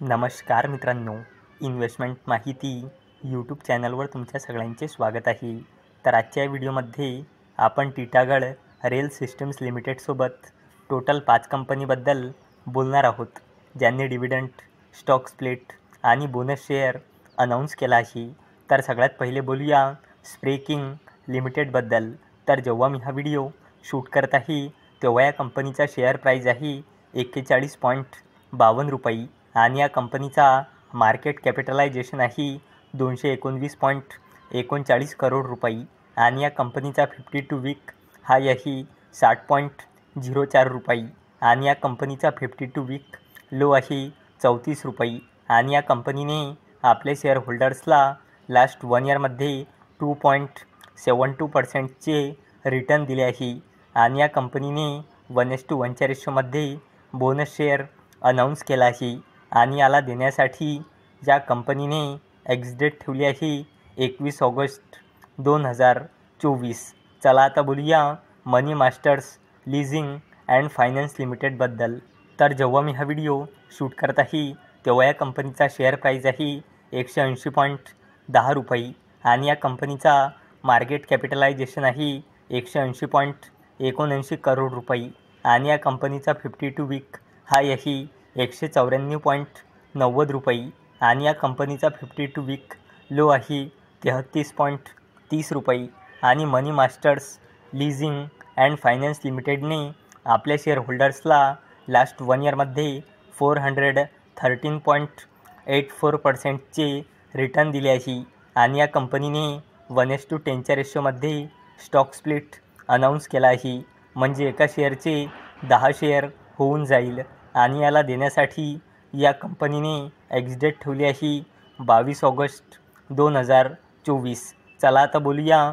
नमस्कार मित्रांनो, इन्व्हेस्टमेंट माहिती यूट्यूब चॅनलवर तुमच्या सगळ्यांचे स्वागत आहे। तर आजच्या व्हिडिओमध्ये आपण टिटागढ रेल सिस्टम्स लिमिटेडसोबत टोटल 5 कंपनीबद्दल बोलणार आहोत, ज्यांनी डिव्हिडंड, स्टॉक स्प्लिट आणि बोनस शेअर अनाऊन्स केला आहे। तर सगळ्यात पहिले बोलूया स्प्रे किंग लिमिटेडबद्दल। तर जेव्हा मी हा व्हिडिओ शूट करत आहे तेव्हा या कंपनीचा शेअर प्राईज आहे 41.52 रुपये आणि या कंपनीचा मार्केट कॅपिटलायझेशन आहे 219.39 करोड रुपये आणि या कंपनीचा 52 वीक हाय आहे 60.04 रुपये आणि या कंपनीचा 52 वीक लो आहे 34 रुपये आणि या कंपनीने आपल्या शेअर होल्डर्सला लास्ट 1 इयरमध्ये 2.72%चे रिटर्न दिले आहे आणि या कंपनीने 1:1 रेशोमध्ये बोनस शेअर अनाऊन्स केला आहे आणि याला देण्यासाठी या कंपनीने एक्सडेट ठेवली आहे 21 ऑगस्ट 2024। चला आता बोलूया मनी मास्टर्स लीजिंग अँड फायनान्स लिमिटेडबद्दल। तर जेव्हा मी हा व्हिडिओ शूट करत आहे तेव्हा या कंपनीचा शेअर प्राईज आहे 180.10 रुपये आणि या कंपनीचा मार्केट कॅपिटलायझेशन आहे 180.79 करोड रुपये आणि या कंपनीचा 52 वीक हाय आहे 194.90 रुपये आणि या कंपनीचा 52 वीक लो आहे 33.30 रुपये आणि मनी मास्टर्स लीजिंग अँड फायनान्स लिमिटेडने आपल्या शेअर होल्डर्सला लास्ट 1 इयरमध्ये 413.84%चे रिटर्न दिले आहे आणि या कंपनीने 1:10 रेशोमध्ये स्टॉक स्प्लिट अनाऊन्स केला आहे, म्हणजे एका शेअरचे 10 शेअर होऊन जाईल आणि याला देण्यासाठी या कंपनीने एक्सडेट ठेवली आहे 22 ऑगस्ट 2024। चला आता बोलूया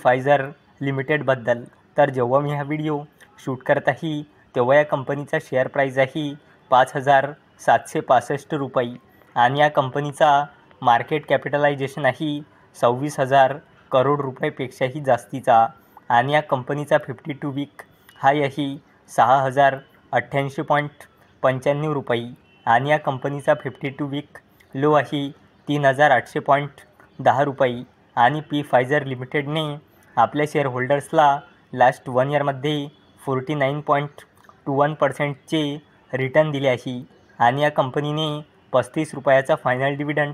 फायझर लिमिटेडबद्दल। तर जेव्हा मी हा व्हिडिओ शूट करत आहे तेव्हा या कंपनीचा शेअर प्राईज आहे 5,765 रुपये आणि या कंपनीचा मार्केट कॅपिटलायझेशन आहे 26,000 करोड रुपयेपेक्षाही जास्तीचा आणि या कंपनीचा 52 वीक हाय आहे 6,088.95 रुपये आणि या कंपनीचा 52 वीक लो आहे 3,800.10 रुपये आणि फायझर लिमिटेडने आपल्या शेअर होल्डर्सला लास्ट 1 इयरमध्ये 49.21%चे रिटर्न दिले आहे आणि या कंपनीने 35 रुपयाचा फायनल डिव्हिडंड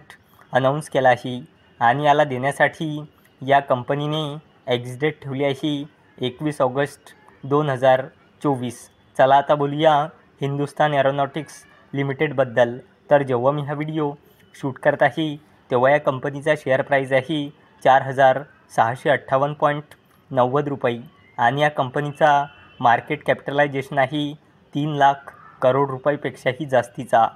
अनाऊन्स केला आहे आणि याला देण्यासाठी या कंपनीने एक्सडेट ठेवली आहे 21 ऑगस्ट 2024। चला आता बोलूया हिंदुस्तान एरोनॉटिक्स लिमिटेडबद्दल। तर जेव्हा मी हा व्हिडिओ शूट करत आहे तेव्हा या कंपनीचा शेअर प्राईज आहे 4,658.90 रुपये आणि या कंपनीचा मार्केट कॅपिटलायझेशन आहे 3 लाख करोड रुपयेपेक्षाही जास्तीचा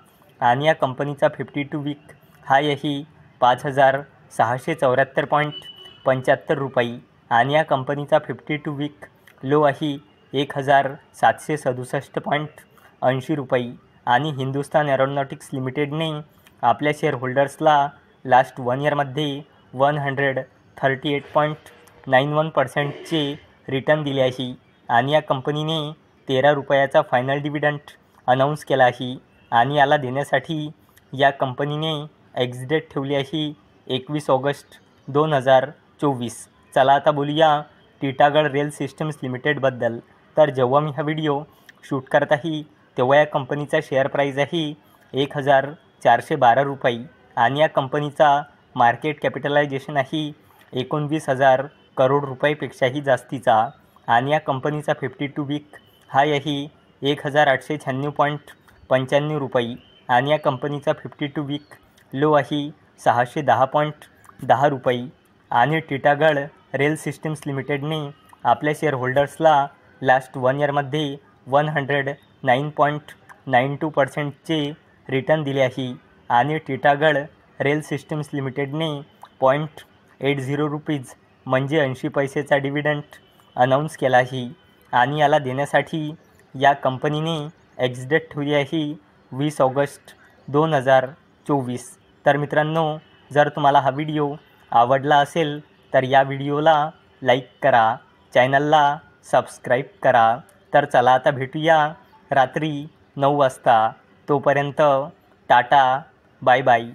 आणि या कंपनीचा 52 वीक हाय आहे 5,674.75 रुपये आणि या कंपनीचा 52 वीक लो आहे 1,767.80 रुपये आणि हिंदुस्तान एरोनॉटिक्स लिमिटेडने आपल्या शेअर होल्डर्सला लास्ट 1 इयरमध्ये 138.91%चे रिटर्न दिले आहे आणि या कंपनीने 13 रुपयाचा फायनल डिव्हिडंड अनाऊन्स केला आहे आणि याला देण्यासाठी या कंपनीने एक्सडेट ठेवली आहे 21 ऑगस्ट 2024। चला आता बोलूया टिटागढ रेल सिस्टम्स लिमिटेडबद्दल। तर जेव्हा मी हा व्हिडिओ शूट करत आहे तेव्हा या कंपनीचा शेअर प्राईज आहे 1,412 रुपये आणि या कंपनीचा मार्केट कॅपिटलायझेशन आहे 19,000 करोड रुपयेपेक्षाही जास्तीचा आणि या कंपनीचा 52 वीक हाय आहे 1,896.95 रुपये आणि या कंपनीचा 52 वीक लो आहे 610.10 रुपये आणि टिटागढ रेल सिस्टम्स लिमिटेडने आपल्या शेअर होल्डर्सला लास्ट 1 इयरमध्ये 109.92%चे रिटर्न दिले आहे आणि टिटागढ रेल सिस्टम्स लिमिटेडने 0.80 रुपीज म्हणजे 80 पैसेचा डिव्हिडंड अनाऊन्स केला आहे आणि याला देण्यासाठी या कंपनीने एक्सडेट ठेवली आहे 20 ऑगस्ट 2024। तर मित्रांनो, जर तुम्हाला हा व्हिडिओ आवडला असेल तर या व्हिडिओला लाईक करा, चॅनलला सबस्क्राईब करा। तर चला आता भेटूया रात्री 9 वाजता। तोपर्यंत टाटा, बाय बाय.